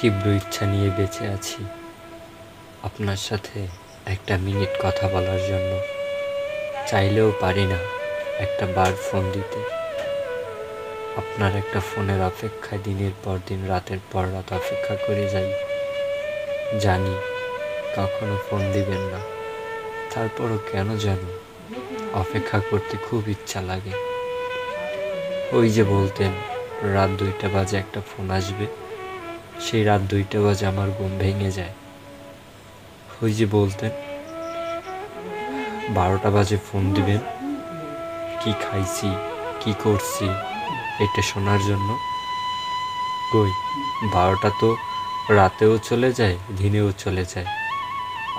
তীব্র ইচ্ছা নিয়ে বেঁচে আছি আপনার সাথে একটা মিনিট কথা বলার জন্য। চাইলেও পারি না একটা বার ফোন দিতে। আপনার একটা ফোনের অপেক্ষায় দিনের পর দিন, রাতের পর রাত অপেক্ষা করে যাই। জানি কখনো ফোন দিবেন না, তারপরও কেন যেন অপেক্ষা করতে খুব ইচ্ছা লাগে। ওই যে বলতেন রাত 2টা বাজে একটা ফোন আসবে, সেই রাত 2টা বাজে আমার ঘুম ভেঙে যায়। ওই যে বলতেন 12টা বাজে ফোন দিবেন, কি খাইছি কি করছি এটা শোনার জন্য। কই 12টা তো রাতেও চলে যায়, দিনেও চলে যায়।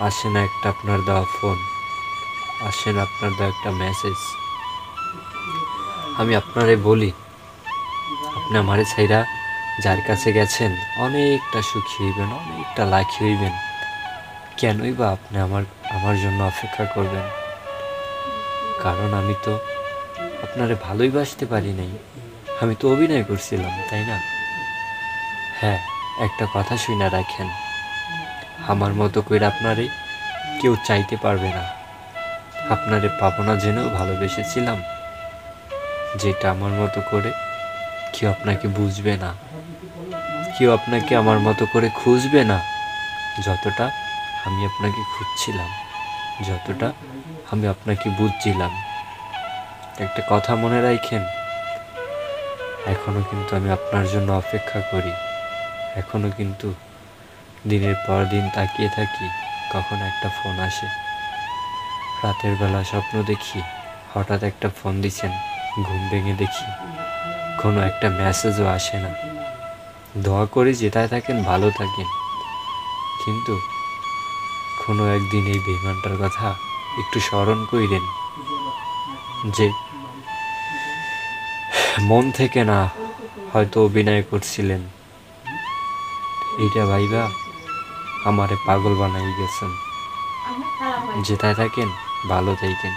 আসে না একটা আপনার দেওয়া ফোন, আসে না আপনার দেওয়া একটা মেসেজ। আমি আপনারে বলি, আপনি আমারে ছাইরা যার কাছে গেছেন অনেকটা সুখী হইবেন, অনেকটা লাখি হইবেন। কেনই বা আপনি আমার জন্য অপেক্ষা করবেন? কারণ আমি তো আপনারে ভালোই বাসতে পারি নাই, আমি তো অভিনয় করছিলাম, তাই না? হ্যাঁ, একটা কথা শুনে রাখেন, আমার মতো করে আপনারে কেউ চাইতে পারবে না। আপনারে পাবো না জেনেও ভালোবেসেছিলাম, যেটা আমার মতো করে কেউ আপনাকে বুঝবে না, কেউ আপনাকে আমার মতো করে খুঁজবে না, যতটা আমি আপনাকে খুঁজছিলাম, যতটা আমি আপনাকে বুঝছিলাম। একটা কথা মনে রাখেন, এখনো কিন্তু আমি আপনার জন্য অপেক্ষা করি, এখনো কিন্তু দিনের পর দিন তাকিয়ে থাকি কখন একটা ফোন আসে। রাতের বেলা স্বপ্ন দেখি হঠাৎ একটা ফোন দিছেন, ঘুম ভেঙে দেখি কোনো একটা মেসেজও আসে না। দোয়া করি যেটায় থাকেন ভালো থাকেন, কিন্তু কোনো একদিন এই বেইমানটার কথা একটু স্মরণ কইরেন, যে মন থেকে না হয়তো অভিনয় করছিলেন, এইটা ভাইবা আমারে পাগল বানাই গেছেন। যেটায় থাকেন ভালো থাকেন।